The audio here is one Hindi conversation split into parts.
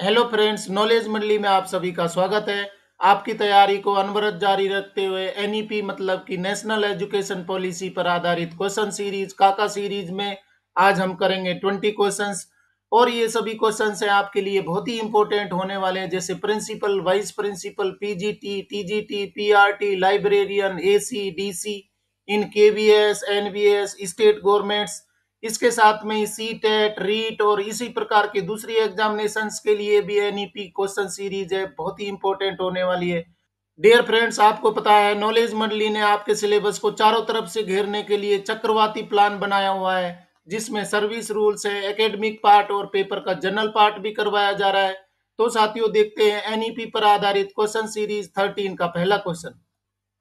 हेलो फ्रेंड्स, नॉलेज मंडली में आप सभी का स्वागत है। आपकी तैयारी को अनवरत जारी रखते हुए एनईपी मतलब कि नेशनल एजुकेशन पॉलिसी पर आधारित क्वेश्चन सीरीज काका सीरीज में आज हम करेंगे 20 क्वेश्चंस। और ये सभी क्वेश्चंस हैं आपके लिए बहुत ही इंपॉर्टेंट होने वाले हैं, जैसे principal, vice principal, PGT, TGT, PRT, librarian, AC, DC in KVS, NVS, state governments. इसके साथ में सी टेट, रीट और इसी प्रकार की दूसरी एग्जामिनेशंस के लिए भी एनईपी क्वेश्चन सीरीज है, बहुत ही इंपॉर्टेंट होने वाली है। डियर फ्रेंड्स, आपको पता है नॉलेज मंडली ने आपके सिलेबस को चारों तरफ से घेरने के लिए चक्रवाती प्लान बनाया हुआ है, जिसमें सर्विस रूल्स है, एकेडमिक पार्ट और पेपर का जनरल पार्ट भी करवाया जा रहा है। तो साथियों, देखते हैं एनईपी पर आधारित क्वेश्चन सीरीज 13 का पहला question.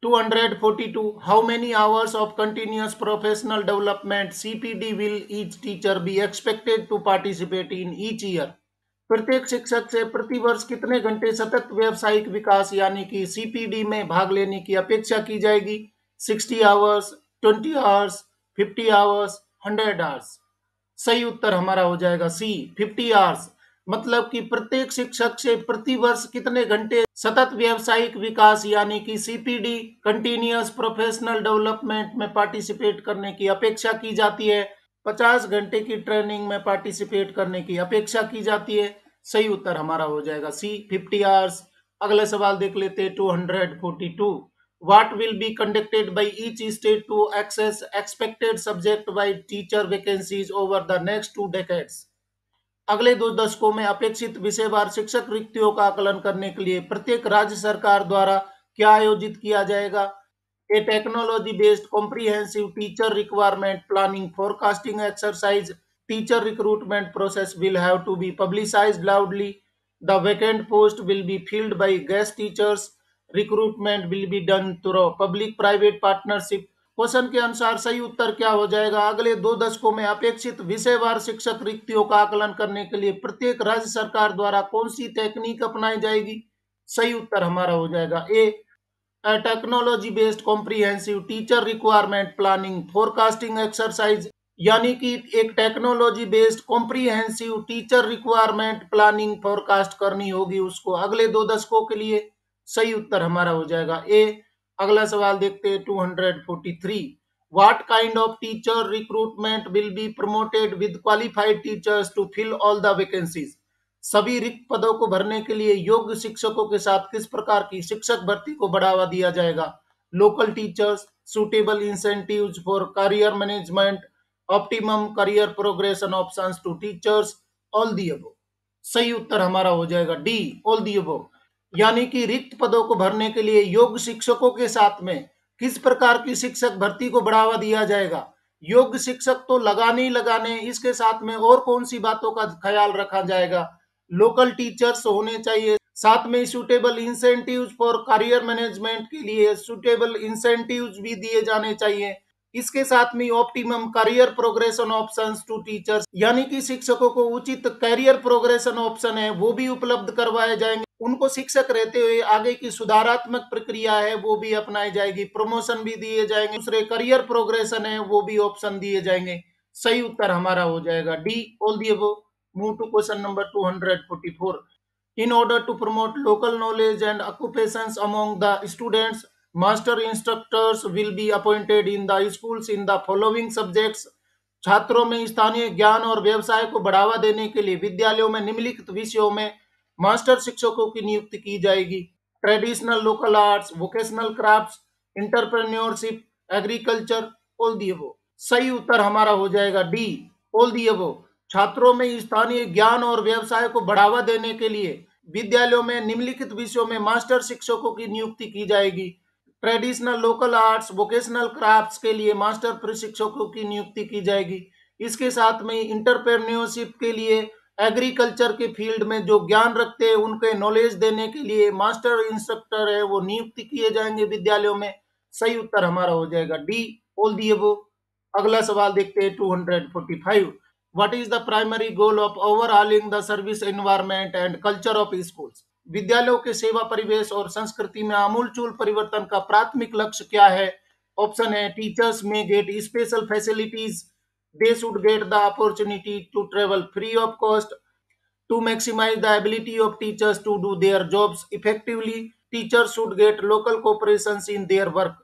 242. How many hours of continuous professional development CPD will each teacher be expected to participate in each year? प्रत्येक शिक्षक से प्रति वर्ष कितने घंटे सतत व्यावसायिक विकास यानी कि सीपीडी में भाग लेने की अपेक्षा की जाएगी? 60 आवर्स, 20 आवर्स, 50 आवर्स, 100 आवर्स। सही उत्तर हमारा हो जाएगा सी, 50 आवर्स। मतलब कि प्रत्येक शिक्षक से प्रति वर्ष कितने घंटे सतत व्यावसायिक विकास यानी कि सीपीडी कंटिन्यूअस प्रोफेशनल डेवलपमेंट में पार्टिसिपेट करने की अपेक्षा की जाती है? 50 घंटे की ट्रेनिंग में पार्टिसिपेट करने की अपेक्षा की जाती है। सही उत्तर हमारा हो जाएगा सी, 50 आवर्स। अगला सवाल देख लेते हैं 242। What will be conducted by each state to access expected subject-wide teacher vacancies over the next 2 decades? अगले 2 दशकों में अपेक्षित विषयवार शिक्षक रिक्तियों का आकलन करने के लिए प्रत्येक राज्य सरकार द्वारा क्या आयोजित किया जाएगा? A technology-based comprehensive teacher requirement planning forecasting exercise. Teacher recruitment process will have to be publicized loudly. The vacant post will be filled by guest teachers. Recruitment will be done through public-private partnership. Question के अनुसार सही उत्तर क्या हो जाएगा? अगले 2 दशकों में अपेक्षित विषयवार शिक्षक रिक्तियों का आकलन करने के लिए प्रत्येक राज्य सरकार द्वारा कौन सी तकनीक अपनाई जाएगी? सही उत्तर हमारा हो जाएगा A, technology based comprehensive teacher requirement planning forecasting exercise. यानी कि एक technology based comprehensive teacher requirement planning forecast करनी होगी उसको अगले 2 दशकों के लिए। सही उत्तर हमारा हो जाएगा ए। अगला सवाल देखते हैं 243। What kind of teacher recruitment will be promoted with qualified teachers to fill all the vacancies? सभी रिक्त पदों को भरने के लिए योग्य शिक्षकों के साथ किस प्रकार की शिक्षक भर्ती को बढ़ावा दिया जाएगा? Local teachers, suitable incentives for career management, optimum career progression options to teachers, all the above. सही उत्तर हमारा हो जाएगा डी, ऑल दी अबव। यानी कि रिक्त पदों को भरने के लिए योग्य शिक्षकों के साथ में किस प्रकार की शिक्षक भर्ती को बढ़ावा दिया जाएगा? योग्य शिक्षक तो लगाने ही लगाने, इसके साथ में और कौन सी बातों का ख्याल रखा जाएगा? लोकल टीचर्स होने चाहिए, साथ में suitable incentives for career management के लिए सुटेबल इंसेंटिव्स भी दिए जाने चाहिए। इसके साथ में optimum career progression options to teachers, यानी कि शिक्षकों को उचित करियर प्रोग्रेशन ऑप्शन है वो भी उपलब्ध करवाए जाएंगे। उनको शिक्षक रहते हुए आगे की सुधारात्मक प्रक्रिया है वो भी अपनाई जाएगी, प्रमोशन भी दिए जाएंगे, दूसरे करियर प्रोग्रेशन है वो भी ऑप्शन दिए जाएंगे। सही उत्तर हमारा हो जाएगा D, all the above. Move to question number 244. In order to promote local knowledge and occupations among the students, master instructors will be appointed in the schools in the following subjects. छात्रों में स्थानीय ज्ञान और व्यवसाय को बढ़ावा देने के लिए विद्यालयों में निम्नलिखित विषयों में मास्टर शिक्षकों की नियुक्ति की जाएगी? Traditional local arts, vocational crafts, entrepreneurship, agriculture, all the above. सही उत्तर हमारा हो जाएगा डी, ऑल दी अबव। छात्रों में स्थानीय ज्ञान और व्यवसाय को बढ़ावा देने के लिए विद्यालयों में निम्नलिखित विषयों में मास्टर शिक्षकों की नियुक्ति की जाएगी? Traditional local arts, vocational crafts के लिए मास्टर प्रशिक्षकों की नियुक्ति की जाएगी। इसके साथ में इंटरप्रेन्योरशिप के लिए, एग्रीकल्चर के फील्ड में जो ज्ञान रखते हैं उनके नॉलेज देने के लिए मास्टर इंस्ट्रक्टर है वो नियुक्ति किए जाएंगे विद्यालयों में। सही उत्तर हमारा हो जाएगा डी, ऑल दी अबव। अगला सवाल देखते हैं 245। What is the primary goal of overhauling the service environment and culture of schools? विद्यालयों के सेवा परिवेश और संस्कृति में आमूलचूल परिवर्तन का प्राथमिक लक्ष्य क्या है? ऑप्शन है teachers may get special facilities, they should get the opportunity to travel free of cost, To maximize the ability of teachers to do their jobs effectively, teachers should get local corporations in their work.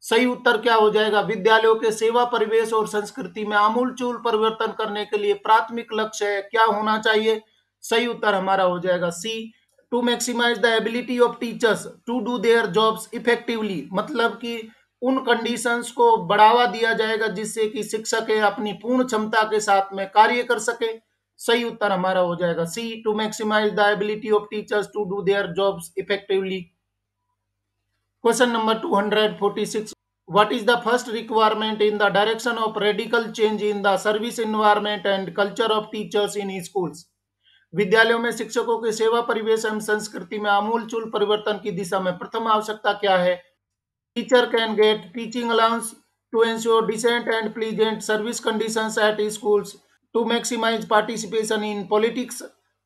सही उत्तर क्या हो जाएगा? विद्यालयों के सेवा परिवेश और संस्कृति में आमूलचूल परिवर्तन करने के लिए प्राथमिक लक्ष्य है क्या होना चाहिए? सही उत्तर हमारा हो जाएगा C, to maximise the ability of teachers to do their jobs effectively, मतलब कि उन कंडीशंस को बढ़ावा दिया जाएगा जिससे कि शिक्षक अपनी पूर्ण क्षमता के साथ में कार्य कर सके। सही उत्तर हमारा हो जाएगा C, to maximise the ability of teachers to do their jobs effectively. Question number 246, what is the first requirement in the direction of radical change in the service environment and culture of teachers in schools? विद्यालयों में शिक्षकों के सेवा परिवेश एवं संस्कृति में आमूलचूल परिवर्तन की दिशा में प्रथम आवश्यकता क्या है? Teacher can get teaching allowance to ensure decent and pleasant service conditions at schools, to maximize participation in politics,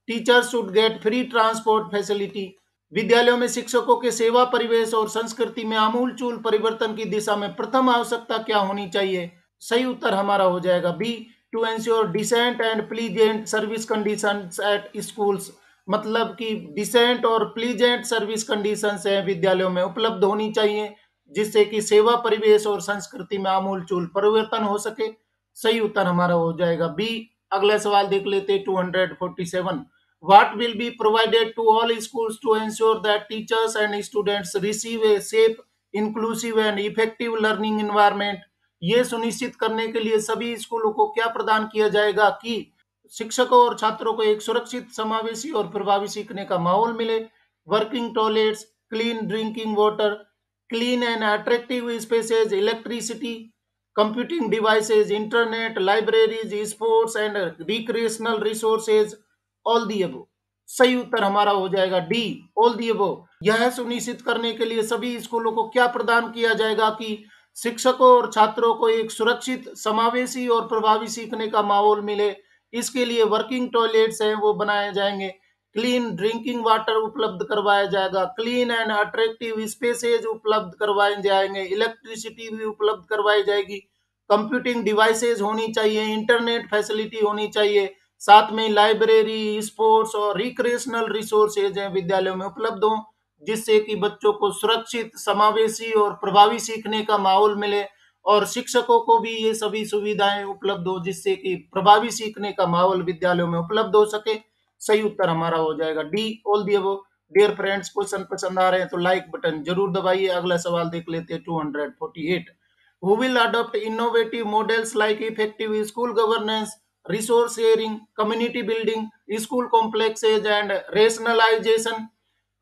teachers should get free transport facility. विद्यालयों में शिक्षकों के सेवा परिवेश और संस्कृति में आमूलचूल परिवर्तन की दिशा में प्रथम आवश्यकता क्या होनी चाहिए? सही उत्तर हमारा हो जाएगा B, to ensure decent and pleasant service conditions at schools, मतलब कि डिसेंट और प्लीजेंट सर्विस कंडीशंस है विद्यालयों में उपलब्ध होनी चाहिए जिससे कि सेवा परिवेश और संस्कृति में आमूलचूल परिवर्तन हो सके। सही उत्तर हमारा हो जाएगा बी। अगला सवाल देख लेते 247, what will be provided to all schools to ensure that teachers and students receive a safe, inclusive and effective learning environment? ये सुनिश्चित करने के लिए सभी स्कूलों को क्या प्रदान किया जाएगा कि शिक्षकों और छात्रों को एक सुरक्षित, समावेशी और प्रभावी सीखने का माहौल मिले? Working toilets, clean drinking water, clean and attractive spaces, electricity, computing devices, internet, libraries, sports and recreational resources, all the above. सही उत्तर हमारा हो जाएगा डी, ऑल दी अबव। यह सुनिश्चित करने के लिए सभी स्कूलों को क्या प्रदान किया जाएगा कि शिक्षकों और छात्रों को एक सुरक्षित, समावेशी और प्रभावी सीखने का माहौल मिले। इसके लिए वर्किंग टॉयलेट्स हैं वो बनाए जाएंगे, क्लीन ड्रिंकिंग वाटर उपलब्ध करवाया जाएगा, क्लीन एंड अट्रैक्टिव स्पेसेज उपलब्ध करवाए जाएंगे, इलेक्ट्रिसिटी भी उपलब्ध करवाई जाएगी, कंप्यूटिंग डिवाइसेज होनी चाहिए, इंटरनेट फैसिलिटी होनी चाहिए, साथ में लाइब्रेरी, स्पोर्ट्स और रिक्रिएशनल रिसोर्सेज हैं विद्यालयों में उपलब्ध हों जिससे कि बच्चों को सुरक्षित, समावेशी और प्रभावी सीखने का माहौल मिले और शिक्षकों को भी ये सभी सुविधाएं उपलब्ध हो जिससे कि प्रभावी सीखने का माहौल विद्यालयों में उपलब्ध हो सके। सही उत्तर हमारा हो जाएगा D, all the above. Dear friends, question पसंद आ रहे हैं तो लाइक बटन जरूर दबाइए। अगला सवाल देख लेते हैं 248, who will adopt innovative models like effective school governance, resource sharing, community building, school complexes and rationalization?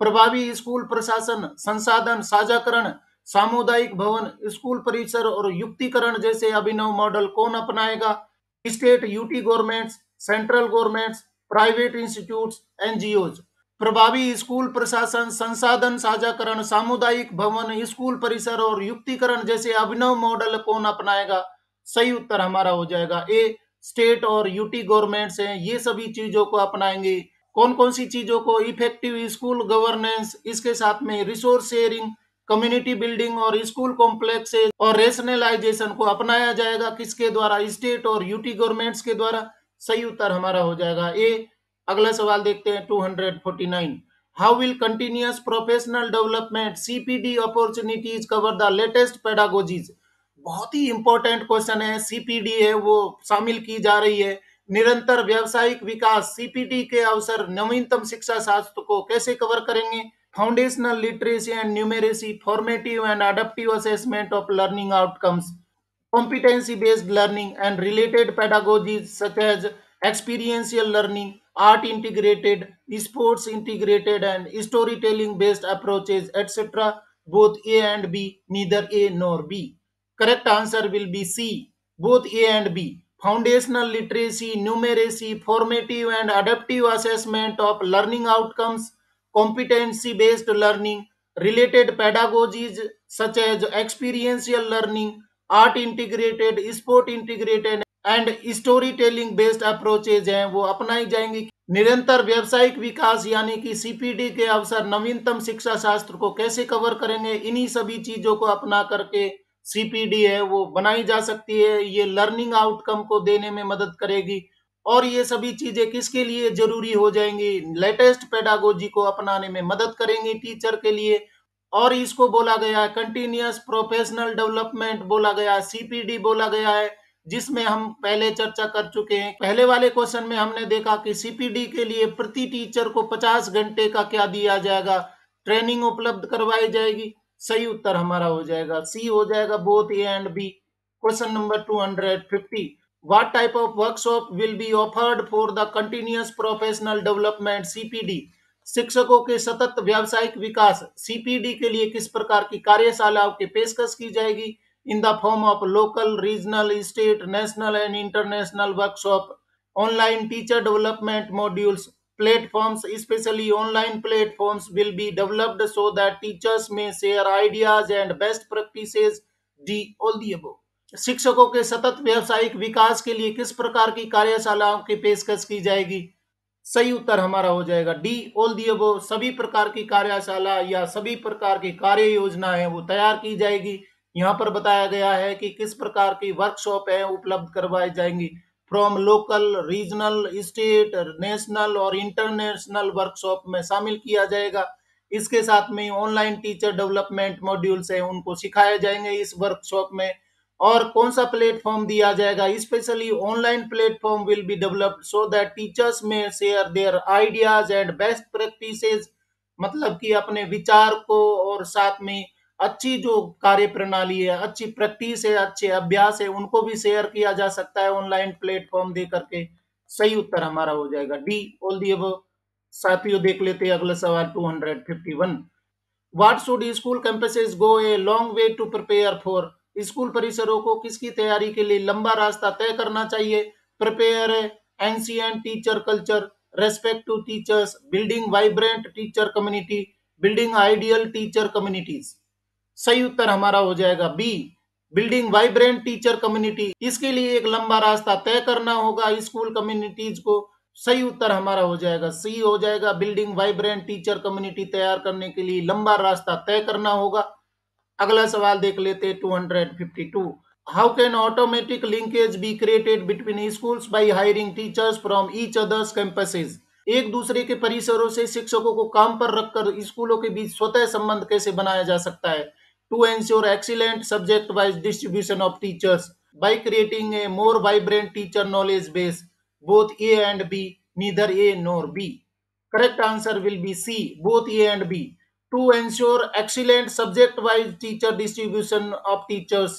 प्रभावी स्कूल प्रशासन, संसाधन साझाकरण, सामुदायिक भवन, स्कूल परिसर और युक्तिकरण जैसे अभिनव मॉडल कौन अपनाएगा? State, UT governments, central governments, private institutes, NGOs. प्रभावी स्कूल प्रशासन, संसाधन साझाकरण, सामुदायिक भवन, स्कूल परिसर और युक्तिकरण जैसे अभिनव मॉडल कौन अपनाएगा? सही उत्तर हमारा हो जाएगा ए, स्टेट और यूटी गवर्नमेंट्स हैं ये सभी चीजों को अपनाएंगे। कौन कौन सी चीजों को? इफेक्टिव स्कूल गवर्नेंस, इसके साथ में रिसोर्स शेयरिंग, कम्युनिटी बिल्डिंग और स्कूल कॉम्प्लेक्स और रेशनलाइजेशन को अपनाया जाएगा। किसके द्वारा? स्टेट और यूटी गवर्नमेंट्स के द्वारा। सही उत्तर हमारा हो जाएगा ए। अगला सवाल देखते हैं 249, how will continuous professional development CPD opportunities cover the latest pedagogies? बहुत ही इंपॉर्टेंट क्वेश्चन है। सीपीडी है वो शामिल की जा रही है। निरंतर व्यावसायिक विकास, सीपीडी के अवसर नवीनतम शिक्षा शास्त्र को कैसे कवर करेंगे? Foundational literacy and numeracy, formative and adaptive assessment of learning outcomes, competency based learning and related pedagogies such as experiential learning, art integrated, sports integrated and storytelling based approaches, etc. Both A and B, neither A nor B. Correct answer will be C, both A and B. Foundational literacy, numeracy, formative and adaptive assessment of learning outcomes, competency based learning, related pedagogies such as experiential learning, art integrated, sport integrated and story telling based approaches हैं वो अपनाई जाएंगी। निरंतर व्यावसायिक विकास यानी कि सीपीडी के अवसर नवीनतम शिक्षा शास्त्र को कैसे कवर करेंगे? इन्हीं सभी चीजों को अपना करके सीपीडी है वो बनाई जा सकती है। ये लर्निंग आउटकम को देने में मदद करेगी और ये सभी चीजें किसके लिए जरूरी हो जाएंगी? लेटेस्ट पेडागोजी को अपनाने में मदद करेंगी टीचर के लिए। और इसको बोला गया है कंटिन्यूअस प्रोफेशनल डेवलपमेंट बोला गया है, सीपीडी बोला गया है, जिसमें हम पहले चर्चा कर चुके हैं। पहले वाले क्वेश्चन में हमने देखा कि सीपीडी के लिए प्रति टीचर को 50 घंटे का क्या दिया जाएगा? ट्रेनिंग उपलब्ध करवाई जाएगी। सही उत्तर हमारा हो जाएगा सी, हो जाएगा both A and B. Question number 250, what type of workshop will be offered for the continuous professional development CPD? शिक्षकों के सतत व्यावसायिक विकास सीपीडी के लिए किस प्रकार की कार्यशालाओं की पेशकश की जाएगी? In the form of local, regional, state, national and international workshop, online teacher development modules, platforms, especially online platforms, will be developed so that teachers may share ideas and best practices. D, all the above. शिक्षकों के सतत व्यावसायिक विकास के लिए किस प्रकार की कार्यशालाओं की पेशकश की जाएगी? सही उत्तर हमारा हो जाएगा डी, ऑल दी अबव। सभी प्रकार की कार्यशाला या सभी प्रकार की कार्य योजना है वो तैयार की जाएगी। यहाँ पर बताया गया है कि किस प्रकार की वर्कशॉप है उपलब्ध करवाई जाएंगी। From local, regional, state, national और इंटरनेशनल वर्कशॉप में शामिल किया जाएगा। इसके साथ में ऑनलाइन टीचर डेवलपमेंट मॉड्यूल्स है उनको सिखाए जाएंगे इस वर्कशॉप में। और कौन सा प्लेटफॉर्म दिया जाएगा? Specially online platform will be developed so that teachers may share their ideas and best practices, मतलब कि अपने विचार को और साथ में अच्छी जो कार्य प्रणाली है, अच्छी प्रैक्टिस है, अच्छे अभ्यास है, उनको भी शेयर किया जा सकता है ऑनलाइन प्लेटफॉर्म दे करके। सही उत्तर हमारा हो जाएगा डी, ऑल दी अबव। साथियों देख लेते हैं अगला सवाल 251, what should school campuses go a long way to prepare for? School परिसरों को किसकी तैयारी के लिए लंबा रास्ता तय करना चाहिए? Prepare ancient teacher culture, respect to teachers, building vibrant teacher community, building ideal teacher communities. सही उत्तर हमारा हो जाएगा B, building vibrant teacher community. इसके लिए एक लंबा रास्ता तय करना होगा स्कूल कम्युनिटीज को। सही उत्तर हमारा हो जाएगा सी, हो जाएगा बिल्डिंग वाइब्रेंट टीचर कम्युनिटी तैयार करने के लिए लंबा रास्ता तय करना होगा। अगला सवाल देख लेते हैं 252, how can automatic linkage be created between schools by hiring teachers from each others campuses? एक दूसरे के परिसरों से शिक्षकों को काम पर रखकर स्कूलों के बीच स्वतः संबंध कैसे बनाया जा सकता है? To ensure excellent subject wise distribution of teachers, by creating a more vibrant teacher knowledge base, both A and B, neither A nor B. Correct answer will be C, both A and B. To ensure excellent subject-wise teacher distribution of teachers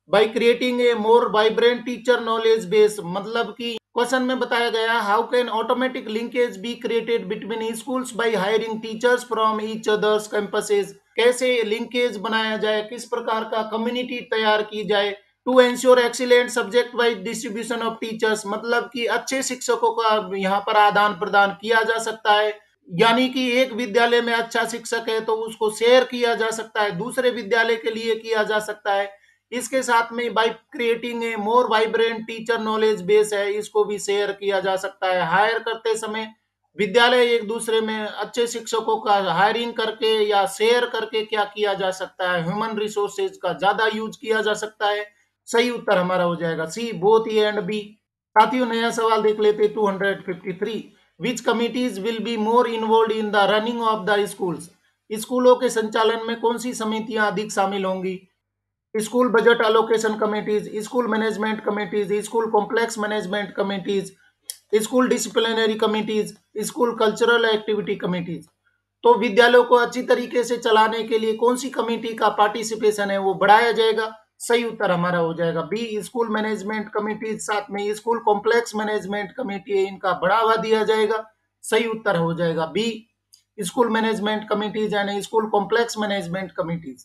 by creating a more vibrant teacher knowledge base, मतलब कि क्वेश्चन में बताया गया how can automatic linkage be created between schools by hiring teachers from each others campuses. कैसे लिंकेज बनाया जाए, किस प्रकार का कम्युनिटी तैयार की जाए? To ensure excellent subject wise distribution of teachers, मतलब कि अच्छे शिक्षकों का यहाँ पर आदान प्रदान किया जा सकता है, यानी कि एक विद्यालय में अच्छा शिक्षक है तो उसको शेयर किया जा सकता है, दूसरे विद्यालय के लिए किया जा सकता है। इसके साथ में bye creating a more vibrant teacher knowledge base है, इसको भी शेयर किया जा सकता है। हायर करते समय विद्यालय एक दूसरे में अच्छे शिक्षकों का हायरिंग करके या शेयर करके क्या किया जा सकता है? ह्यूमन रिसोर्सेज का ज्यादा यूज किया जा सकता है। सही उत्तर हमारा हो जाएगा C, both A and B. साथियों नया सवाल देख लेते 253, which committees will be more involve in the running of the schools? स्कूलों के संचालन में कौन सी समितियां अधिक शामिल होंगी? School budget allocation committees, school management committees, school complex management committees, school disciplinary committees, school cultural activity committees. तो विद्यालयों को अच्छी तरीके से चलाने के लिए कौन सी कमेटी का पार्टिसिपेशन है वो बढ़ाया जाएगा? सही उत्तर हमारा हो जाएगा बी, स्कूल मैनेजमेंट कमेटी, साथ में स्कूल कॉम्प्लेक्स मैनेजमेंट कमेटी है इनका बढ़ावा दिया जाएगा। सही उत्तर हो जाएगा B, school management committees and school complex management committees.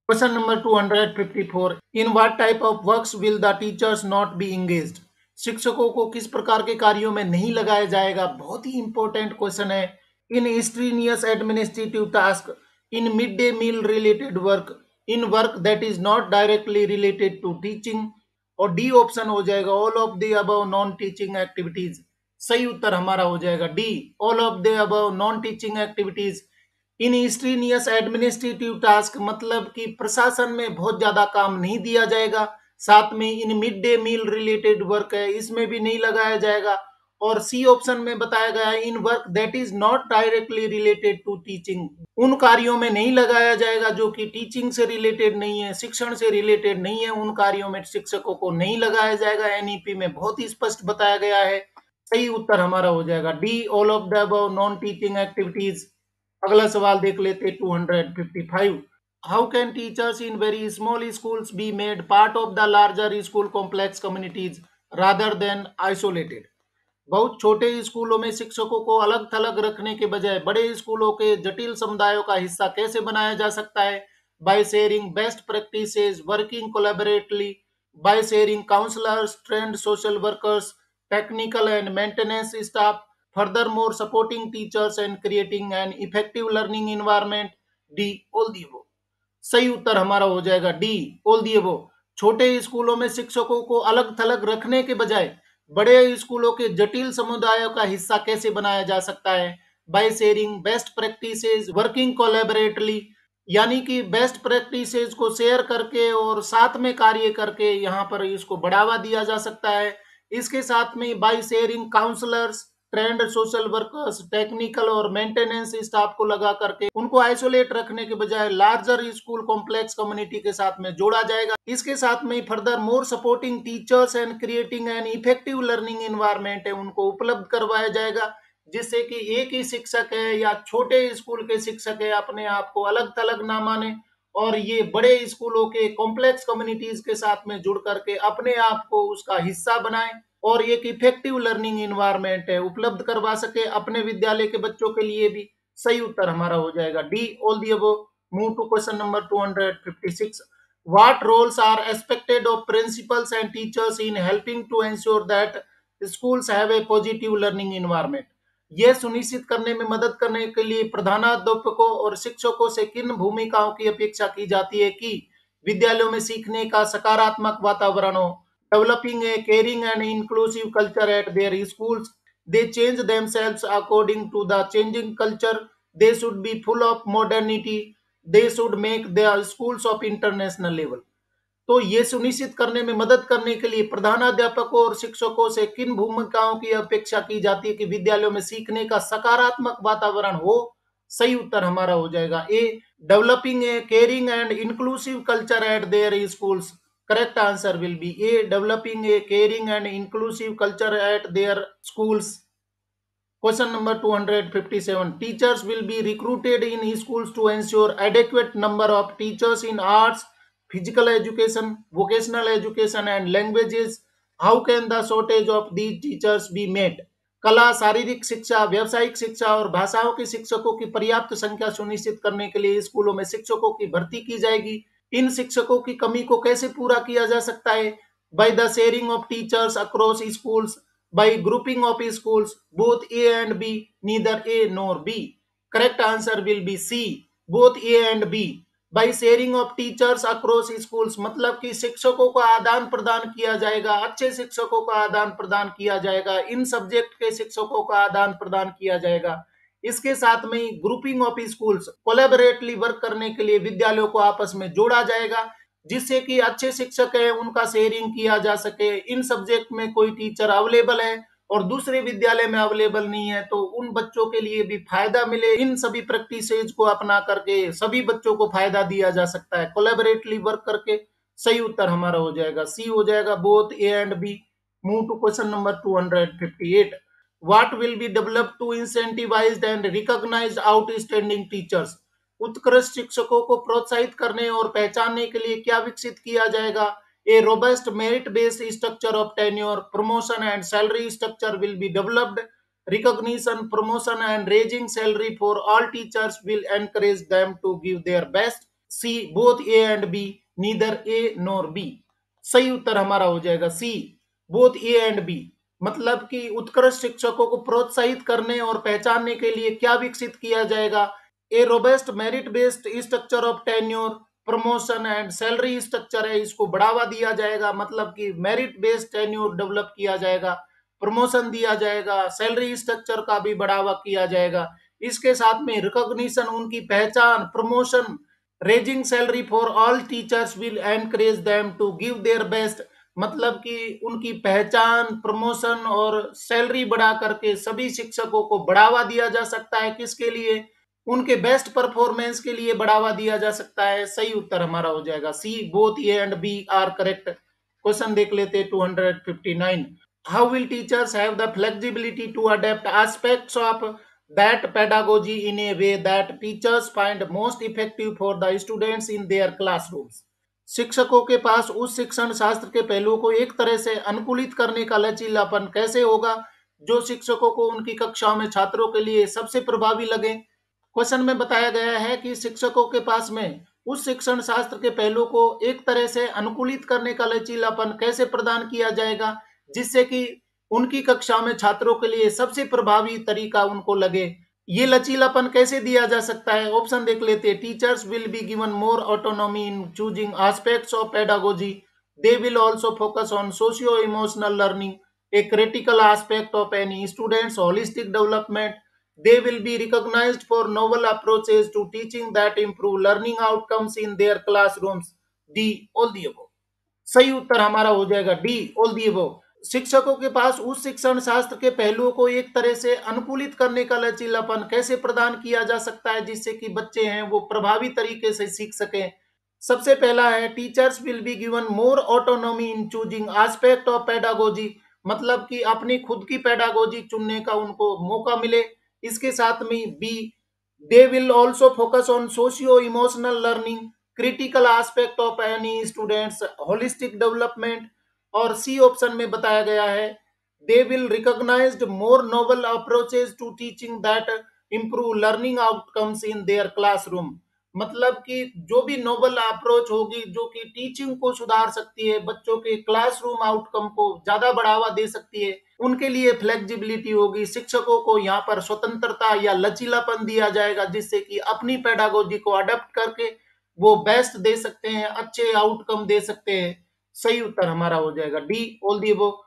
Question number 254, in what type of works will the teachers not be engaged? शिक्षकों को किस प्रकार के कार्यों में नहीं लगाया जाएगा? बहुत ही इंपॉर्टेंट क्वेश्चन है। In strenuous administrative task, in mid day meal related work, in work that is not directly related to teaching, और डी ऑप्शन हो जाएगा all of the above non teaching activities. सही उत्तर हमारा हो जाएगा D, all of the above non teaching activities. In strenuous administrative task, मतलब कि प्रशासन में बहुत ज्यादा काम नहीं दिया जाएगा, साथ में in mid day meal related work है, इसमें भी नहीं लगाया जाएगा। और सी ऑप्शन में बताया गया है in work that is not directly related to teaching, उन कार्यों में नहीं लगाया जाएगा जो कि टीचिंग से रिलेटेड नहीं है, शिक्षण से रिलेटेड नहीं है, उन कार्यों में शिक्षकों को नहीं लगाया जाएगा। एनईपी में बहुत ही स्पष्ट बताया गया है। सही उत्तर हमारा हो जाएगा D, all of the above non teaching activities. अगला सवाल देख लेते 255। How can teachers in very small schools be made part of the larger school complex communities rather than isolated. बहुत छोटे स्कूलों में शिक्षकों को अलग थलग रखने के बजाय बड़े स्कूलों के जटिल समुदायों का हिस्सा कैसे बनाया जा सकता है? By sharing best practices, working collaboratively, by sharing counsellors, trained social workers, technical and maintenance staff, furthermore supporting teachers and creating an effective learning environment. D, all the above. सही उत्तर हमारा हो जाएगा डी, ऑल दी अबव। छोटे स्कूलों में शिक्षकों को अलग थलग रखने के बजाय बड़े स्कूलों के जटिल समुदायों का हिस्सा कैसे बनाया जा सकता है? By sharing best practices, working collaboratively, यानी कि बेस्ट प्रैक्टिसेस को शेयर करके और साथ में कार्य करके यहाँ पर इसको बढ़ावा दिया जा सकता है। इसके साथ में by sharing counsellors, trained social workers, technical और मेंटेनेंस स्टाफ को लगा करके उनको आइसोलेट रखने के बजाय लार्जर स्कूल कॉम्प्लेक्स कम्युनिटी के साथ में जोड़ा जाएगा। इसके साथ में further more supporting teachers and creating an effective learning environment है उनको उपलब्ध करवाया जाएगा, जिससे कि एक ही शिक्षक है या छोटे स्कूल के शिक्षक है अपने आप को अलग थलग ना माने और ये बड़े स्कूलों के कॉम्प्लेक्स कम्युनिटीज के साथ में जुड़ करके अपने आप को उसका हिस्सा बनाए और एक इफेक्टिव लर्निंग इन्वायरमेंट है उपलब्ध करवा सके अपने विद्यालय के बच्चों के लिए भी। सही उत्तर हमारा हो जाएगा D, all the above. Move to question number 256। What roles are expected of principals and teachers in helping to ensure that schools have a positive learning environment. यह सुनिश्चित करने में मदद करने के लिए प्रधानाध्यापकों और शिक्षकों से किन भूमिकाओं की अपेक्षा की जाती है कि विद्यालयों में सीखने का सकारात्मक वातावरण हो? Developing a caring and inclusive culture at their schools. They change themselves according to the changing culture. They should be full of modernity. They should make their schools of international level. तो ये सुनिश्चित करने में मदद करने के लिए प्रधानाध्यापकों और शिक्षकों से किन भूमिकाओं की अपेक्षा की जाती है कि विद्यालयों में सीखने का सकारात्मक वातावरण हो? सही उत्तर हमारा हो जाएगा A, developing a caring and inclusive culture at their schools. Correct answer will be A, developing a caring and inclusive culture at their schools. Question number 257. Teachers will be recruited in schools to ensure adequate number of teachers in arts, physical education, vocational education and languages. How can the shortage of these teachers be met? कला, शारीरिक शिक्षा, व्यावसायिक शिक्षा और भाषाओं के शिक्षकों की पर्याप्त संख्या सुनिश्चित करने के लिए स्कूलों में शिक्षकों की भर्ती की जाएगी। इन शिक्षकों की कमी को कैसे पूरा किया जा सकता है? By the sharing of teachers across schools, by grouping of schools, both A and B, neither A nor B. Correct answer will be C, both A and B. By sharing of teachers across schools मतलब कि शिक्षकों का आदान प्रदान किया जाएगा, अच्छे शिक्षकों का आदान प्रदान किया जाएगा, इन सब्जेक्ट के शिक्षकों का आदान प्रदान किया जाएगा। इसके साथ में grouping of schools, collaboratively work करने के लिए विद्यालयों को आपस में जोड़ा जाएगा, जिससे कि अच्छे शिक्षक है उनका शेयरिंग किया जा सके। इन सब्जेक्ट में कोई टीचर अवेलेबल है और दूसरे विद्यालय में अवेलेबल नहीं है तो उन बच्चों के लिए भी फायदा मिले, इन सभी प्रैक्टिसेज को अपना करके सभी बच्चों को फायदा दिया जा सकता है कोलैबोरेटिवली वर्क करके। सही उत्तर हमारा हो जाएगा सी, हो जाएगा both A and B. Move to question number 258। What will be developed to incentivize and recognize outstanding teachers? उत्कृष्ट शिक्षकों को प्रोत्साहित करने और पहचानने के लिए क्या विकसित किया जाएगा? A robust merit-based structure of tenure, promotion and salary structure will be developed. Recognition, promotion and raising salary for all teachers will encourage them to give their best. C, both A and B, neither A nor B. सही उत्तर हमारा हो जाएगा C, both A and B. मतलब कि उत्कृष्ट शिक्षकों को प्रोत्साहित करने और पहचानने के लिए क्या विकसित किया जाएगा? A robust merit based structure of tenure, promotion and salary structure है, इसको बढ़ावा दिया जाएगा, मतलब कि मेरिट बेस्ड टेन्योर डेवलप किया जाएगा, प्रमोशन दिया जाएगा, सैलरी स्ट्रक्चर का भी बढ़ावा किया जाएगा। इसके साथ में रिकॉग्निशन, उनकी पहचान, promotion raising salary for all teachers will encourage them to give their best, मतलब कि उनकी पहचान, प्रमोशन और सैलरी बढ़ा करके सभी शिक्षकों को बढ़ावा दिया जा सकता है। किसके लिए? उनके बेस्ट परफॉर्मेंस के लिए बढ़ावा दिया जा सकता है। सही उत्तर हमारा हो जाएगा C, both A and B are correct. Question देख लेते हैं 259। How will teachers have the flexibility to adapt aspects of that pedagogy in a way that teachers find most effective for the students in their classrooms। शिक्षकों के पास उस शिक्षण शास्त्र के पहलुओं को एक तरह से अनुकूलित करने का लचीलापन कैसे होगा जो शिक्षकों को उनकी कक्षाओं में छात्रों के लिए सबसे प्रभावी लगे। क्वेश्चन में बताया गया है कि शिक्षकों के पास में उस शिक्षण शास्त्र के पहलुओं को एक तरह से अनुकूलित करने का लचीलापन कैसे प्रदान किया जाएगा जिससे कि उनकी कक्षा में छात्रों के लिए सबसे प्रभावी तरीका उनको लगे। ये लचीलापन कैसे दिया जा सकता है? ऑप्शन देख लेते हैं। Teachers will be given more autonomy in choosing aspects of pedagogy. They will also focus on socio emotional learning, a critical aspect of any student's holistic development. They will be recognized for novel approaches to teaching that improve learning outcomes in their classrooms। D, all the above। सही उत्तर हमारा हो जाएगा डी, all the above। शिक्षकों के पास उस शिक्षण शास्त्र के पहलुओं को एक तरह से अनुकूलित करने का लचीलापन कैसे प्रदान किया जा सकता है जिससे कि बच्चे हैं वो प्रभावी तरीके से सीख सकें। सबसे पहला है teachers will be given more autonomy in choosing aspect of pedagogy, मतलब कि अपनी खुद की पेडागोजी चुनने का उनको मौका मिले। इसके साथ में B, they will also focus on socio emotional learning, critical aspect of any student's holistic development. और सी ऑप्शन में बताया गया है they will recognized more novel approaches to teaching that improve learning outcomes in their classroom, मतलब कि जो भी नोबल अप्रोच होगी जो कि टीचिंग को सुधार सकती है, बच्चों के क्लासरूम आउटकम को ज्यादा बढ़ावा दे सकती है, उनके लिए फ्लेक्सिबिलिटी होगी। शिक्षकों को यहाँ पर स्वतंत्रता या लचीलापन दिया जाएगा जिससे कि अपनी पेडागोजी को अडेप्ट करके वो बेस्ट दे सकते हैं, अच्छे आउटकम दे सकते हैं। सही उत्तर हमारा हो जाएगा डी, ऑल दी अबव।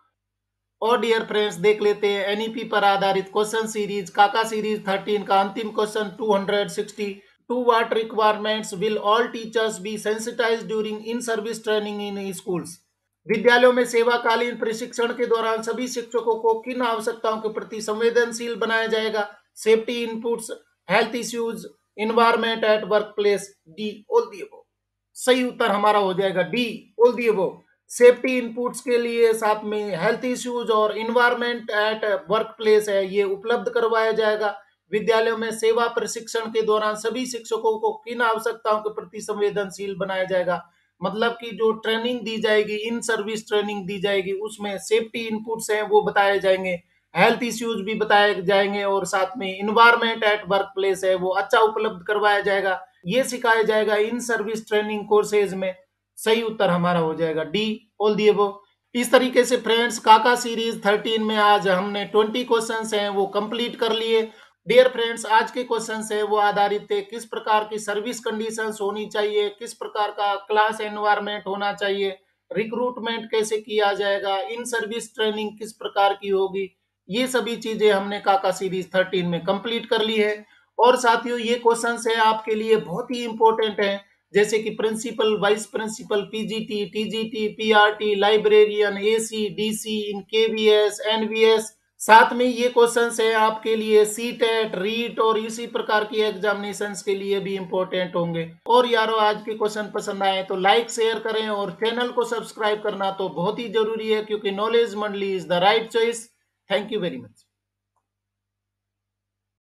और डियर फ्रेंड्स देख लेते हैं एनईपी पर आधारित क्वेश्चन सीरीज काका सीरीज 13 का अंतिम question 260। To what requirements will all teachers be sensitized during in service training in schools. विद्यालयों में सेवाकालीन प्रशिक्षण के दौरान सभी शिक्षकों को किन आवश्यकताओं के प्रति संवेदनशील बनाया जाएगा? Safety inputs, health issues, environment at work place. D, all the above. सही उत्तर हमारा हो जाएगा D, all the above. Safety inputs के लिए साथ में हेल्थ इश्यूज और इन्वायरमेंट एट वर्क प्लेस है ये उपलब्ध करवाया जाएगा। विद्यालयों में सेवा प्रशिक्षण के दौरान सभी शिक्षकों को किन आवश्यकताओं के प्रति संवेदनशील बनाया जाएगा? मतलब कि जो ट्रेनिंग दी जाएगी, इन सर्विस ट्रेनिंग दी जाएगी, उसमें सेफ्टी इनपुट्स हैं वो बताए जाएंगे, हेल्थ इश्यूज भी बताए जाएंगे और साथ में इन्वायरमेंट एट वर्क प्लेस है वो अच्छा उपलब्ध करवाया जाएगा। ये सिखाया जाएगा इन सर्विस ट्रेनिंग कोर्सेज में। सही उत्तर हमारा हो जाएगा डी, ऑल दी अबव। इस तरीके से फ्रेंड्स काका सीरीज 13 में आज हमने 20 क्वेश्चंस हैं वो कंप्लीट कर लिए। डियर फ्रेंड्स आज के क्वेश्चंस है वो आधारित थे किस प्रकार की सर्विस कंडीशंस होनी चाहिए, किस प्रकार का क्लास एनवायरनमेंट होना चाहिए, रिक्रूटमेंट कैसे किया जाएगा, इन सर्विस ट्रेनिंग किस प्रकार की होगी, ये सभी चीजें हमने काका सीरीज 13 में कंप्लीट कर ली है। और साथियों ये क्वेश्चंस है आपके लिए बहुत ही इंपॉर्टेंट है, जैसे कि principal, vice principal, PGT, TGT, PRT, librarian, AC, DC, in KVS, NVS. साथ में ये क्वेश्चंस है आपके लिए सीटेट, रीट और इसी प्रकार की एग्जामिनेशंस के लिए भी इंपॉर्टेंट होंगे। और यारो आज के क्वेश्चन पसंद आए तो लाइक शेयर करें और चैनल को सब्सक्राइब करना तो बहुत ही जरूरी है क्योंकि नॉलेज मंडली is the right choice. Thank you very much.